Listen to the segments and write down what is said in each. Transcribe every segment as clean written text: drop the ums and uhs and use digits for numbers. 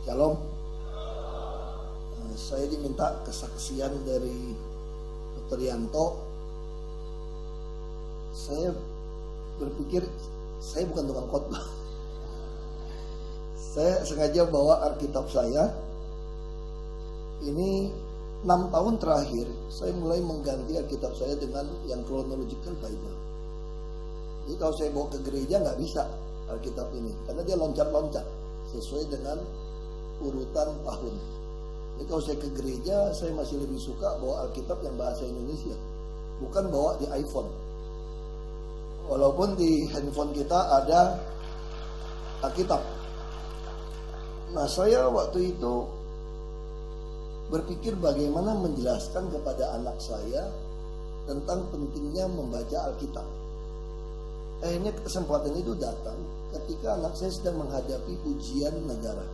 Shalom. Saya diminta kesaksian dari Dr. Yanto. Saya berpikir saya bukan tukang khotbah. Saya sengaja bawa Alkitab saya. Ini 6 tahun terakhir saya mulai mengganti Alkitab saya dengan yang chronological Bible. Jadi kalau saya bawa ke gereja nggak bisa Alkitab ini, karena dia loncat-loncat sesuai dengan urutan tahun. Jadi kalau saya ke gereja, saya masih lebih suka bawa Alkitab yang bahasa Indonesia, bukan bawa di iPhone. Walaupun di handphone kita ada Alkitab. Nah, saya waktu itu berpikir bagaimana menjelaskan kepada anak saya tentang pentingnya membaca Alkitab. Akhirnya kesempatan itu datang ketika anak saya sedang menghadapi ujian negara.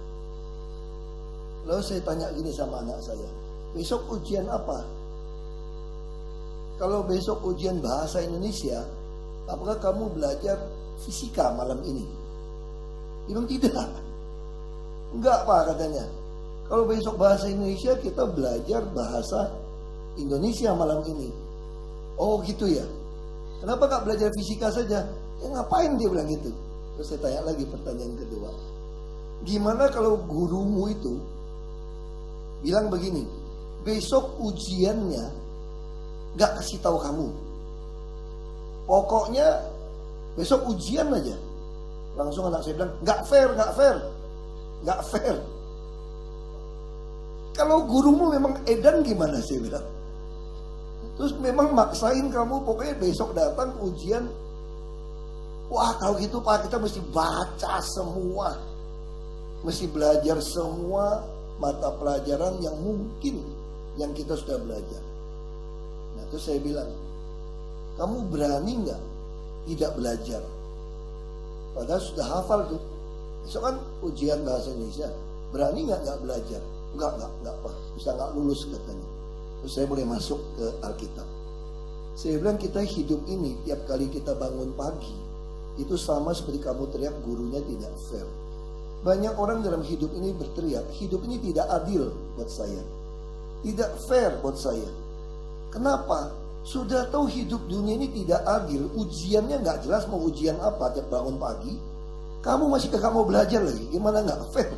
Lalu saya tanya gini sama anak saya, besok ujian apa? Kalau besok ujian bahasa Indonesia, apakah kamu belajar fisika malam ini? Dia bilang tidak. Enggak Pak, katanya. Kalau besok bahasa Indonesia, kita belajar bahasa Indonesia malam ini. Oh gitu ya. Kenapa gak belajar fisika saja? Ya ngapain dia bilang gitu? Terus saya tanya lagi pertanyaan kedua. Gimana kalau gurumu itu bilang begini, besok ujiannya gak kasih tahu kamu. Pokoknya besok ujian aja. Langsung anak saya bilang, gak fair, gak fair. Gak fair. Kalau gurumu memang edan gimana, saya bilang. Terus memang maksain kamu, pokoknya besok datang ujian. Wah kalau gitu Pak, kita mesti baca semua, mesti belajar semua mata pelajaran yang mungkin yang kita sudah belajar. Nah terus saya bilang, kamu berani nggak tidak belajar? Padahal sudah hafal tuh. Besok kan ujian bahasa Indonesia, berani nggak belajar? Enggak Pak, bisa nggak lulus katanya. Terus saya boleh masuk ke Alkitab. Saya bilang kita hidup ini tiap kali kita bangun pagi itu sama seperti kamu teriak gurunya tidak fair. Banyak orang dalam hidup ini berteriak hidup ini tidak adil buat saya, tidak fair buat saya. Kenapa? Sudah tahu hidup dunia ini tidak adil, ujiannya nggak jelas mau ujian apa tiap bangun pagi. Kamu masih kagak mau belajar lagi, gimana nggak fair?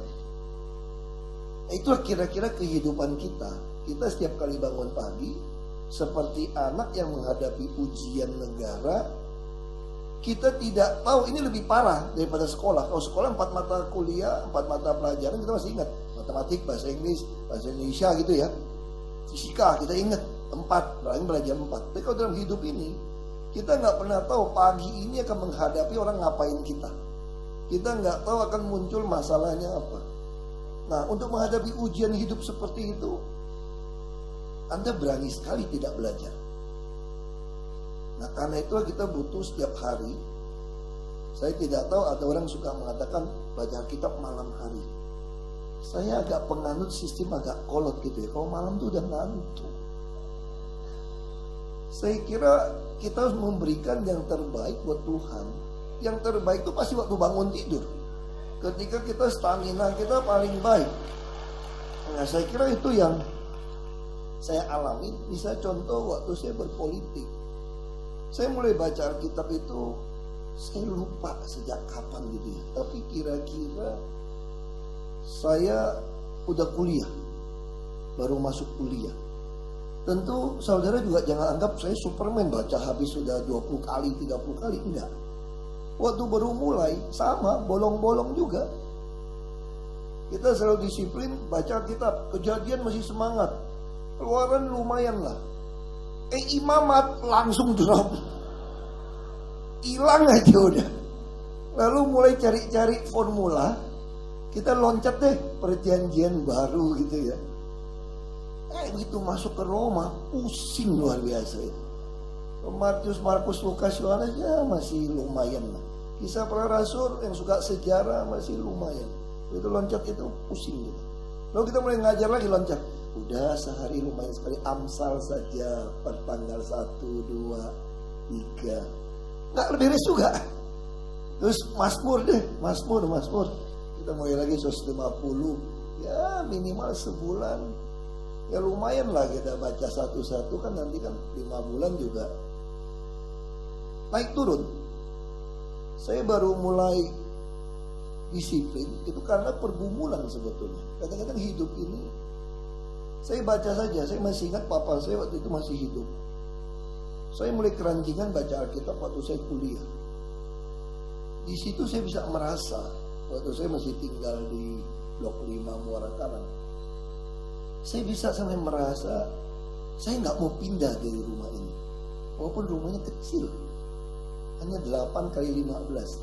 Itulah kira-kira kehidupan kita. Kita setiap kali bangun pagi seperti anak yang menghadapi ujian negara. Kita tidak tahu, ini lebih parah daripada sekolah. Kalau sekolah 4 mata kuliah, 4 mata pelajaran kita masih ingat. Matematik, bahasa Inggris, bahasa Indonesia gitu ya. Fisika kita ingat 4, berarti belajar 4. Tapi kalau dalam hidup ini kita nggak pernah tahu pagi ini akan menghadapi orang ngapain kita. Kita nggak tahu akan muncul masalahnya apa. Nah untuk menghadapi ujian hidup seperti itu, Anda berani sekali tidak belajar. Nah karena itu kita butuh setiap hari. Saya tidak tahu ada orang suka mengatakan baca Alkitab malam hari. Saya agak penganut sistem agak kolot gitu ya. Kalau malam tuh udah ngantuk. Saya kira kita harus memberikan yang terbaik buat Tuhan. Yang terbaik itu pasti waktu bangun tidur. Ketika kita stamina kita paling baik. Nah saya kira itu yang saya alami. Bisa contoh waktu saya berpolitik. Saya mulai baca Alkitab itu, saya lupa sejak kapan gitu ya. Tapi kira-kira saya udah kuliah, baru masuk kuliah. Tentu saudara juga jangan anggap saya Superman baca habis sudah 20 kali, 30 kali, enggak. Waktu baru mulai, sama, bolong-bolong juga. Kita selalu disiplin baca Alkitab, Kejadian masih semangat, Keluaran lumayan lah. Imamat langsung drop, hilang aja udah. Lalu mulai cari-cari formula, kita loncat deh perjanjian baru gitu ya. Begitu masuk ke Roma, pusing luar biasa itu. Matius, Markus, Lukas, Yohanes ya masih lumayan lah. Kisah para rasul yang suka sejarah masih lumayan. Itu loncat itu pusing gitu. Lalu kita mulai ngajar lagi loncat. Udah sehari lumayan sekali, Amsal saja per tanggal 1, 2, 3. Nggak beres juga. Terus Mazmur deh, Mazmur. Kita mulai lagi 150, Ya minimal sebulan. Ya lumayan lah kita baca satu-satu, kan nanti kan 5 bulan juga naik turun. Saya baru mulai disiplin itu karena pergumulan sebetulnya. Kadang-kadang hidup ini, saya baca saja, saya masih ingat papa saya waktu itu masih hidup. Saya mulai keranjingan baca Alkitab waktu saya kuliah. Di situ saya bisa merasa, waktu saya masih tinggal di Blok 5 Muara Karang, saya bisa sampai merasa saya nggak mau pindah dari rumah ini, walaupun rumahnya kecil, hanya 8 kali 15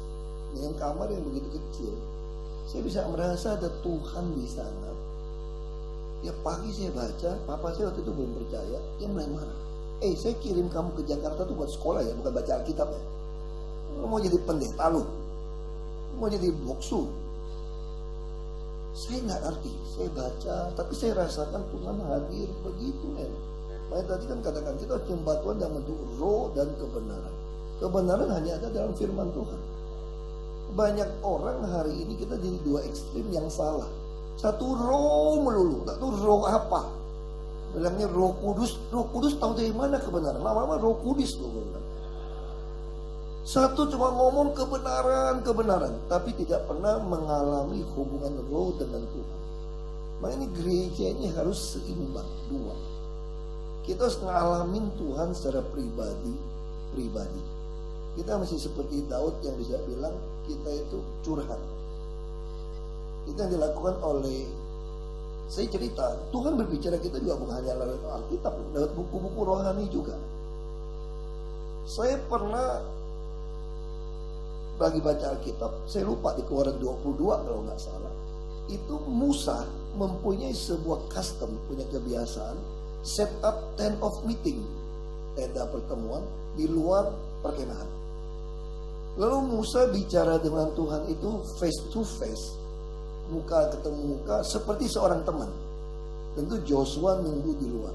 dengan kamar yang begitu kecil. Saya bisa merasa ada Tuhan di sana. Ya pagi saya baca, papa saya waktu itu belum percaya, dia mulai marah. Saya kirim kamu ke Jakarta tuh buat sekolah ya, bukan baca Alkitab ya. Lu mau jadi pendeta lu, mau jadi boksu. Saya nggak ngerti, saya baca, tapi saya rasakan Tuhan hadir begitu men. Makanya tadi kan katakan kita harus menyembah Tuhan dalam bentuk roh dan kebenaran. Kebenaran hanya ada dalam firman Tuhan. Banyak orang hari ini kita jadi 2 ekstrim yang salah. Satu roh melulu, tak tahu roh apa. Bilangnya Roh Kudus tahu dari mana kebenaran? Lama-lama Roh Kudus loh. Satu cuma ngomong kebenaran, tapi tidak pernah mengalami hubungan roh dengan Tuhan. Makanya ini gereja ini harus seimbang, 2. Kita harus ngalamin Tuhan secara pribadi. Kita masih seperti Daud yang bisa bilang kita itu curhat. Itu yang dilakukan oleh, saya cerita, Tuhan berbicara kita juga bukan hanya lewat Alkitab, lewat buku-buku rohani juga. Saya pernah lagi baca Alkitab, saya lupa di Keluaran 22 kalau nggak salah. Itu Musa mempunyai sebuah custom, punya kebiasaan, set up tent of meeting, tenda pertemuan di luar perkemahan. Lalu Musa bicara dengan Tuhan itu face to face, muka ketemu muka, seperti seorang teman. Tentu Joshua nunggu di luar.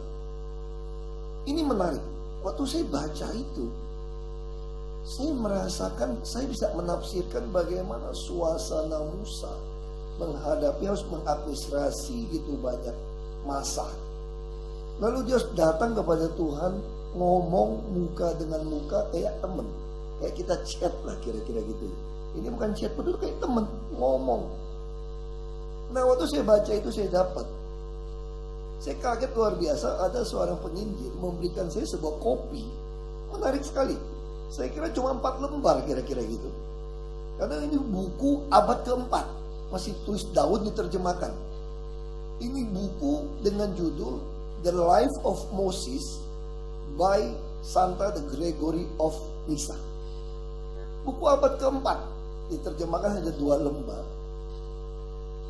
Ini menarik. Waktu saya baca itu, saya merasakan, saya bisa menafsirkan bagaimana suasana Musa menghadapi, harus mengadministrasi gitu banyak masa. Lalu dia harus datang kepada Tuhan, ngomong muka dengan muka kayak teman. Kayak kita chat lah kira-kira gitu. Ini bukan chat, betul kayak teman ngomong. Nah waktu saya baca itu saya dapat. Saya kaget luar biasa, ada seorang penginjil memberikan saya sebuah kopi. Menarik sekali. Saya kira cuma 4 lembar kira-kira gitu. Karena ini buku abad ke-4. Masih tulis Daud diterjemahkan. Ini buku dengan judul The Life of Moses by Santa the Gregory of Nyssa. Buku abad ke-4, diterjemahkan hanya 2 lembar.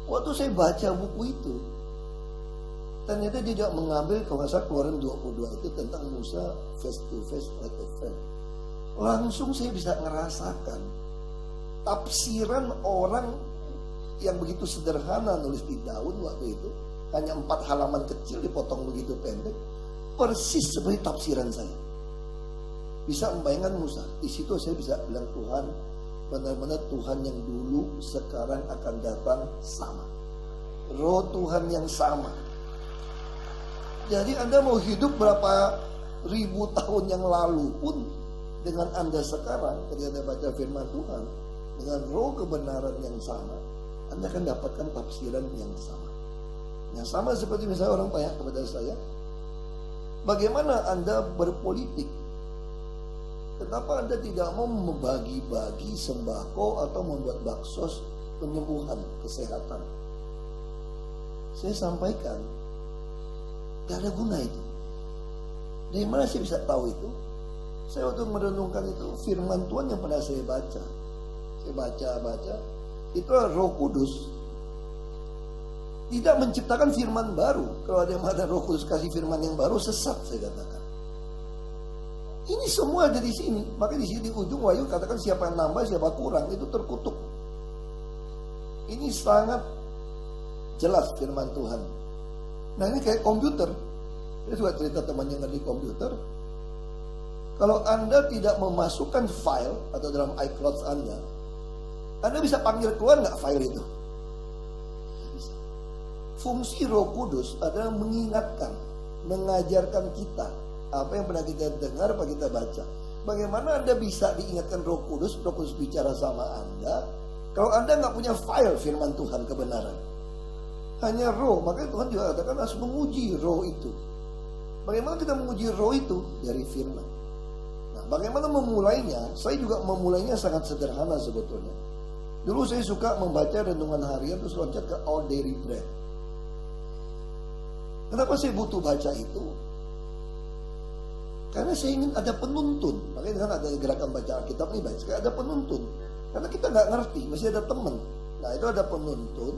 Waktu saya baca buku itu, ternyata dia juga mengambil, kalau nggak salah Keluaran 22 itu tentang Musa face to face like a friend. Langsung saya bisa ngerasakan tafsiran orang yang begitu sederhana nulis di daun waktu itu, hanya 4 halaman kecil dipotong begitu pendek, persis seperti tafsiran saya. Bisa membayangkan Musa. Di situ saya bisa bilang Tuhan, benar-benar Tuhan yang dulu sekarang akan datang sama. Roh Tuhan yang sama. Jadi Anda mau hidup berapa ribu tahun yang lalu pun, dengan Anda sekarang ketika Anda baca firman Tuhan dengan roh kebenaran yang sama, Anda akan dapatkan tafsiran yang sama. Yang sama seperti misalnya orang tanya kepada saya, bagaimana Anda berpolitik? Kenapa Anda tidak mau membagi-bagi sembako atau membuat baksos penyembuhan, kesehatan? Saya sampaikan, gak ada guna itu. Dari mana saya bisa tahu itu? Saya waktu merenungkan itu, firman Tuhan yang pernah saya baca. Saya baca, itu Roh Kudus tidak menciptakan firman baru. Kalau ada yang ada Roh Kudus kasih firman yang baru, sesat saya katakan. Ini semua ada di sini. Maka di sini di ujung Wahyu katakan siapa yang nambah, siapa kurang, itu terkutuk. Ini sangat jelas firman Tuhan. Nah ini kayak komputer. Saya juga cerita teman yang ngerti komputer. Kalau Anda tidak memasukkan file atau dalam iCloud Anda bisa panggil keluar nggak file itu? Bisa. Fungsi Roh Kudus adalah mengingatkan, mengajarkan kita apa yang pernah kita dengar, apa kita baca. Bagaimana Anda bisa diingatkan Roh Kudus bicara sama Anda, kalau Anda nggak punya file firman Tuhan kebenaran. Hanya roh, makanya Tuhan juga katakan harus menguji roh itu. Bagaimana kita menguji roh itu? Dari firman. Nah, bagaimana memulainya? Saya juga memulainya sangat sederhana sebetulnya. Dulu saya suka membaca renungan harian terus loncat ke All Daily Bread. Kenapa saya butuh baca itu? Karena saya ingin ada penuntun. Makanya kan ada gerakan baca Alkitab nih, baik sekali ada penuntun. Karena kita nggak ngerti, mesti ada teman. Nah itu ada penuntun,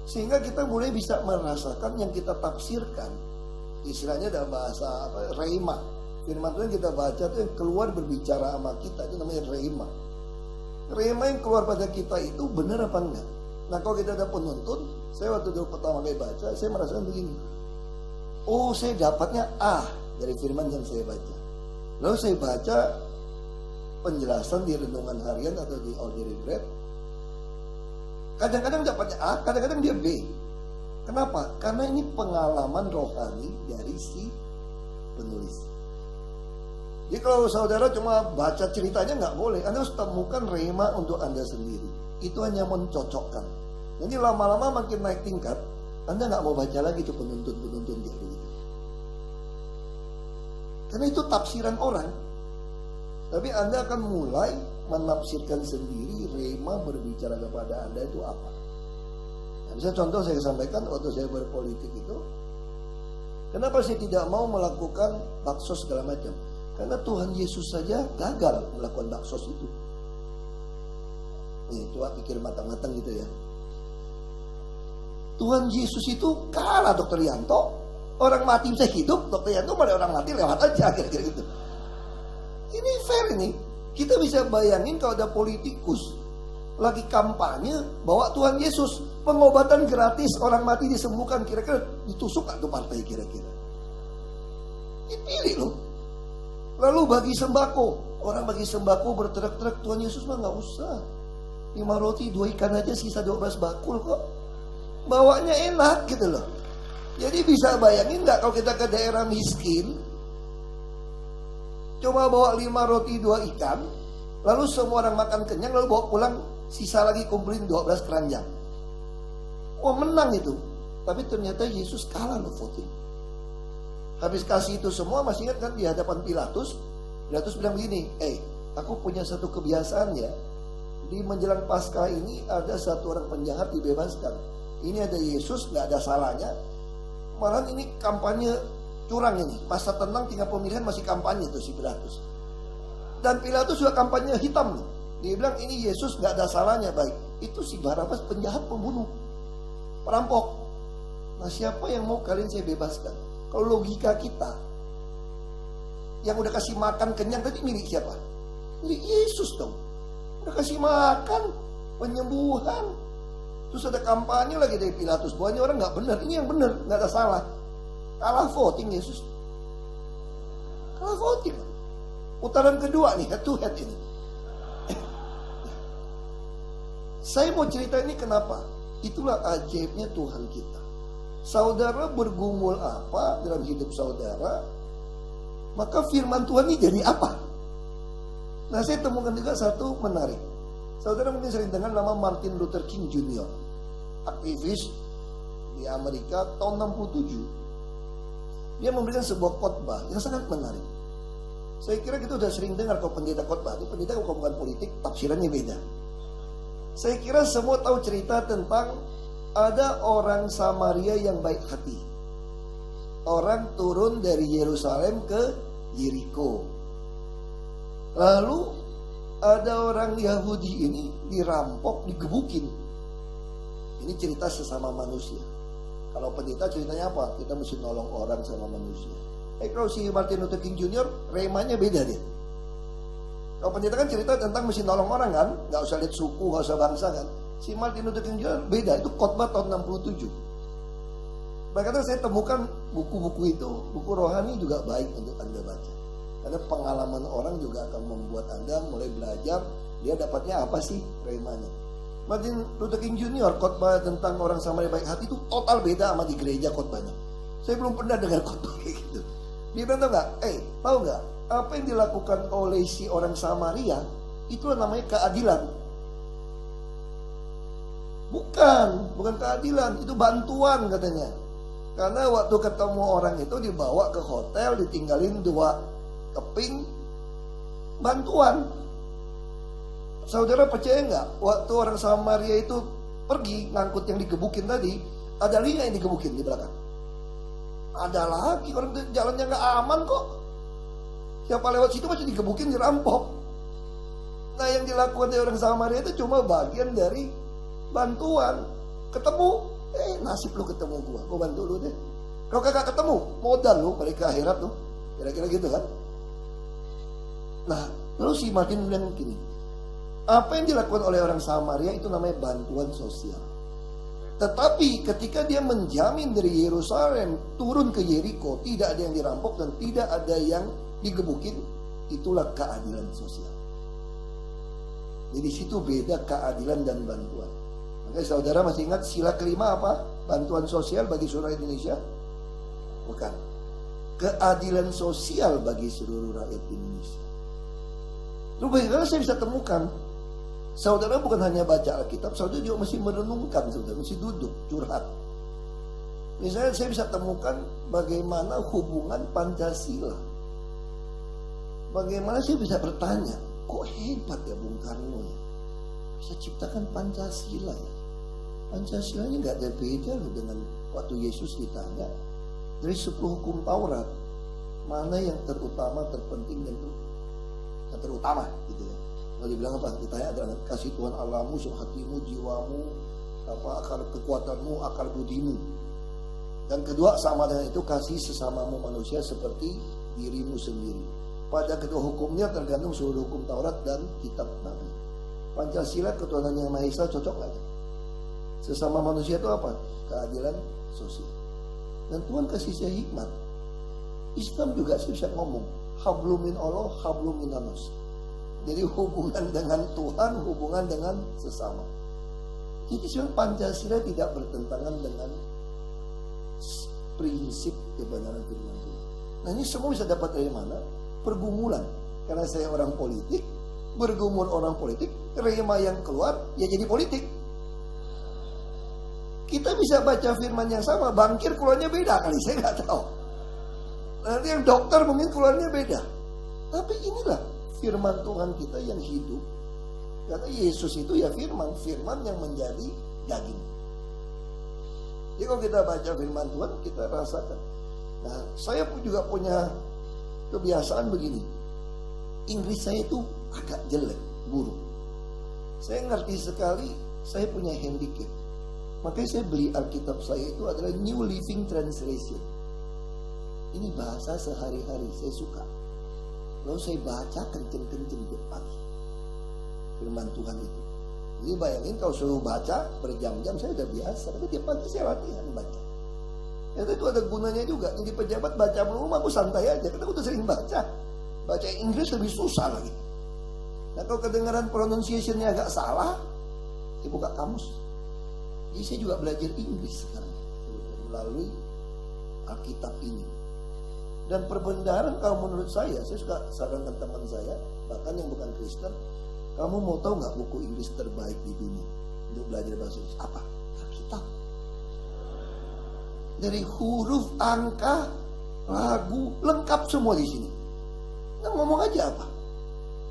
sehingga kita mulai bisa merasakan yang kita tafsirkan. Istilahnya dalam bahasa rhema. Firman Tuhan kita baca itu yang keluar berbicara sama kita, itu namanya rhema. Rhema yang keluar pada kita itu benar apa enggak? Nah kalau kita ada penuntun, saya waktu dulu pertama kali baca, saya merasakan begini. Oh saya dapatnya dari firman yang saya baca. Lalu saya baca penjelasan di renungan harian atau di All Daily Bread. Kadang-kadang dapatnya A, kadang-kadang dia B. Kenapa? Karena ini pengalaman rohani dari si penulis. Jadi kalau saudara cuma baca ceritanya nggak boleh. Anda harus temukan rhema untuk Anda sendiri. Itu hanya mencocokkan. Nanti lama-lama makin naik tingkat, Anda nggak mau baca lagi tuh penuntun-penuntun kayak begitu. Karena itu tafsiran orang. Tapi Anda akan mulai menafsirkan sendiri rhema berbicara kepada Anda itu apa. Nah, misalnya contoh saya sampaikan waktu saya berpolitik itu, kenapa saya tidak mau melakukan baksos segala macam? Karena Tuhan Yesus saja gagal melakukan baksos itu. Nih, coba pikir matang-matang gitu ya. Tuhan Yesus itu kalah Dr. Yanto. Orang mati bisa hidup, Dr. Yanto malah orang mati lewat aja kira-kira gitu. Ini fair ini. Kita bisa bayangin kalau ada politikus lagi kampanye bawa Tuhan Yesus, pengobatan gratis, orang mati disembuhkan, kira-kira ditusuk gak tuh partai kira-kira? Dipilih loh. Lalu bagi sembako, orang bagi sembako berteriak-teriak, Tuhan Yesus mah gak usah, 5 roti 2 ikan aja sisa 12 bakul kok. Bawanya enak gitu loh. Jadi bisa bayangin gak kalau kita ke daerah miskin, coba bawa 5 roti 2 ikan, lalu semua orang makan kenyang, lalu bawa pulang, sisa lagi kumpulin 12 keranjang. Wah menang itu. Tapi ternyata Yesus kalah loh voting. Habis kasih itu semua, masih ingat kan di hadapan Pilatus? Pilatus bilang begini, aku punya satu kebiasaan ya. Di menjelang Paskah ini ada satu orang penjahat dibebaskan. Ini ada Yesus, gak ada salahnya. Malah ini kampanye curang ini. Masa tenang tinggal pemilihan masih kampanye tuh si Pilatus. Dan Pilatus juga kampanye hitam nih. Dia bilang ini Yesus gak ada salahnya, baik. Itu si Barabas penjahat, pembunuh, perampok. Nah siapa yang mau kalian saya bebaskan? Kalau logika kita, yang udah kasih makan kenyang tadi milik siapa? Milik Yesus dong. Udah kasih makan, penyembuhan. Terus ada kampanye lagi dari Pilatus, bahwa ini orang gak benar. Ini yang benar, gak ada salah. Kalah voting Yesus. Kalah voting. Putaran kedua nih, head to head ini. Saya mau cerita ini kenapa? Itulah ajaibnya Tuhan kita. Saudara bergumul apa dalam hidup saudara, maka firman Tuhan ini jadi apa? Nah saya temukan juga satu menarik. Saudara mungkin sering dengar nama Martin Luther King Jr., aktivis di Amerika tahun 67. Dia memberikan sebuah khotbah yang sangat menarik. Saya kira kita sudah sering dengar kalau pendeta khotbah itu, pendeta kalau bukan politik tafsirannya beda. Saya kira semua tahu cerita tentang ada orang Samaria yang baik hati. Orang turun dari Yerusalem ke Yeriko. Lalu ada orang Yahudi ini dirampok, digebukin. Ini cerita sesama manusia. Kalau pendeta ceritanya apa? Kita mesti nolong orang sama manusia. Kalau si Martin Luther King Jr. remanya beda deh. Kalau pendeta kan cerita tentang mesti nolong orang kan, nggak usah lihat suku, nggak usah bangsa kan. Si Martin Luther King Jr. beda, itu khotbah tahun 67. Makanya saya temukan buku-buku itu, buku rohani juga baik untuk Anda baca. Karena pengalaman orang juga akan membuat Anda mulai belajar, dia dapatnya apa sih remanya. Martin Luther King Jr. khotbah tentang orang Samaria baik hati itu total beda sama di gereja khotbahnya. Saya belum pernah dengar khotbah kayak gitu. Dia bilang tahu nggak? Tahu nggak? Apa yang dilakukan oleh si orang Samaria itulah namanya keadilan. Bukan keadilan, itu bantuan katanya. Karena waktu ketemu orang itu dibawa ke hotel, ditinggalin 2 keping bantuan. Saudara percaya nggak? Waktu orang Samaria itu pergi ngangkut yang digebukin tadi, ada 5 yang digebukin di belakang. Ada lagi, orang jalannya nggak aman kok. Siapa lewat situ masih digebukin, dirampok. Nah yang dilakukan oleh orang Samaria itu cuma bagian dari bantuan. Ketemu, nasib lu ketemu gua bantu lu deh. Kalau kagak ketemu, modal lu balik ke akhirat lu. Kira-kira gitu kan. Nah, lalu si Martin bilang gini, apa yang dilakukan oleh orang Samaria itu namanya bantuan sosial. Tetapi ketika dia menjamin dari Yerusalem turun ke Yeriko, tidak ada yang dirampok dan tidak ada yang digebukin, itulah keadilan sosial. Jadi situ beda keadilan dan bantuan. Makanya saudara masih ingat sila kelima apa? Bantuan sosial bagi seluruh Indonesia? Bukan. Keadilan sosial bagi seluruh rakyat Indonesia. Lalu bagaimana saya bisa temukan? Saudara bukan hanya baca Alkitab, saudara juga mesti merenungkan, saudara mesti duduk, curhat. Misalnya saya bisa temukan bagaimana hubungan Pancasila. Bagaimana saya bisa bertanya, kok hebat ya Bung Karno ya? Bisa ciptakan Pancasila ya. Pancasila ini gak ada beda loh dengan waktu Yesus ditanya dari 10 hukum Taurat, mana yang terutama, terpenting dan yang terutama gitu ya. Lalu dibilang apa? Ditanya adalah kasih Tuhan Allahmu, hatimu, jiwamu, akal kekuatanmu, akal budimu. Dan kedua sama dengan itu kasih sesamamu manusia seperti dirimu sendiri. Pada kedua hukumnya tergantung seluruh hukum Taurat dan kitab Nabi. Pancasila ketuhanan yang Maha Esa cocok nggak? Sesama manusia itu apa? Keadilan sosial. Dan Tuhan kasih saya hikmat. Islam juga bisa ngomong hablum min Allah, hablum min nas. Jadi hubungan dengan Tuhan, hubungan dengan sesama. Jadi sebenarnya Pancasila tidak bertentangan dengan prinsip kebenaran firman Tuhan. Nah ini semua bisa dapat dari mana? Pergumulan. Karena saya orang politik, bergumul orang politik, rema yang keluar ya jadi politik. Kita bisa baca firman yang sama, bangkir keluarnya beda kali, saya nggak tahu. Nanti yang dokter mungkin keluarnya beda. Tapi inilah firman Tuhan kita yang hidup. Karena Yesus itu ya firman yang menjadi daging. Jadi kalau kita baca firman Tuhan, kita rasakan. Nah, saya pun juga punya kebiasaan begini. Inggris saya itu agak jelek, buruk. Saya ngerti sekali, saya punya handicap. Makanya saya beli Alkitab saya itu adalah New Living Translation. Ini bahasa sehari-hari, saya suka. Lalu saya baca kenceng-kenceng tiap pagi firman Tuhan itu. Jadi bayangin kalau suruh baca berjam-jam, saya udah biasa. Tapi tiap pagi saya latihan baca. Itu ada gunanya juga. Jadi pejabat baca melulu, aku santai aja. Karena aku udah sering baca. Baca Inggris lebih susah lagi. Nah kalau kedengaran pronunciation-nya agak salah, saya buka kamus. Jadi saya juga belajar Inggris sekarang melalui Alkitab ini. Dan perbendaharaan kalau menurut saya suka sarankan teman saya, bahkan yang bukan Kristen, kamu mau tahu nggak buku Inggris terbaik di dunia untuk belajar bahasa Inggris? Apa? Alkitab. Dari huruf, angka, lagu, lengkap semua di sini. Nah, ngomong aja apa?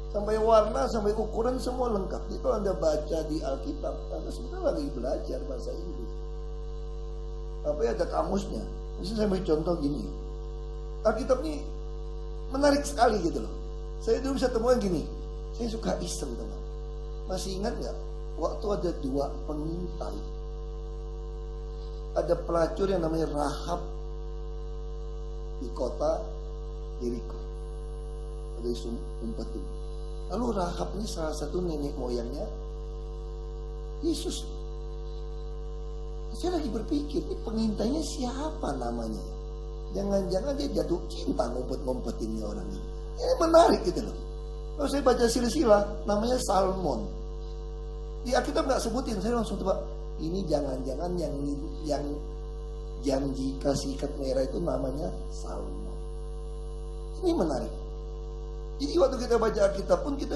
Sampai warna, sampai ukuran semua lengkap. Jadi kalau Anda baca di Alkitab, Anda sebenarnya lagi belajar bahasa Inggris. Tapi ada kamusnya. Misalnya saya beri contoh gini. Alkitab ini menarik sekali gitu loh. Saya dulu bisa temukan gini. Saya suka iseng teman. Masih ingat nggak? Waktu ada 2 pengintai. Ada pelacur yang namanya Rahab di kota Yeriko. Ada umpetin. Lalu Rahab ini salah satu nenek moyangnya Yesus. Saya lagi berpikir, ini pengintainya siapa namanya? Jangan-jangan dia jatuh cinta ngumpet-ngumpetinnya orang ini. Ini menarik gitu loh. Kalau saya baca silsilah, namanya Salmon. Di Alkitab nggak sebutin, saya langsung coba. Ini jangan-jangan yang janji kasih ikat merah itu namanya Salomo. Ini menarik. Jadi waktu kita baca Alkitab pun kita